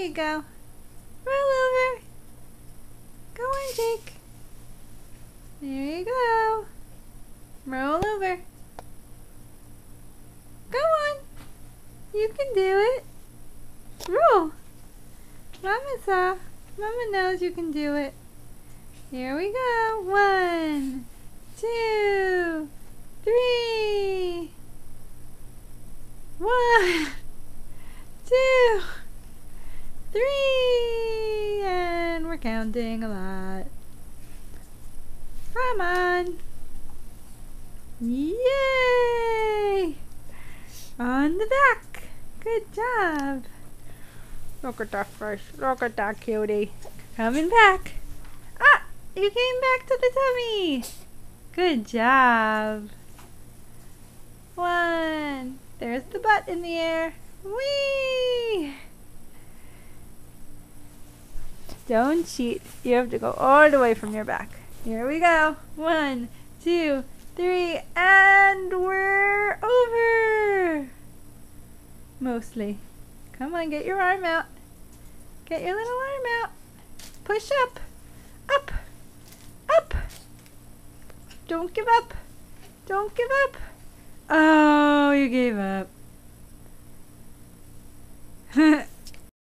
you go. Roll over. Go on, Jake. There you go. Roll over. Go on. You can do it. Roll. Mama saw. Mama knows you can do it. Here we go. 1, 2, 3. 1, 2, 3. And we're counting a lot. Come on. Yay! On the back. Good job. Look at that fish. Look at that cutie. Coming back. Ah! You came back to the tummy. Good job. 1. There's the butt in the air. Whee! Don't cheat. You have to go all the way from your back. Here we go. 1, 2, 3, and we're over. Mostly. Come on, get your arm out. Get your little arm out. Push up. Up. Up. Don't give up. Don't give up. Oh, you gave up.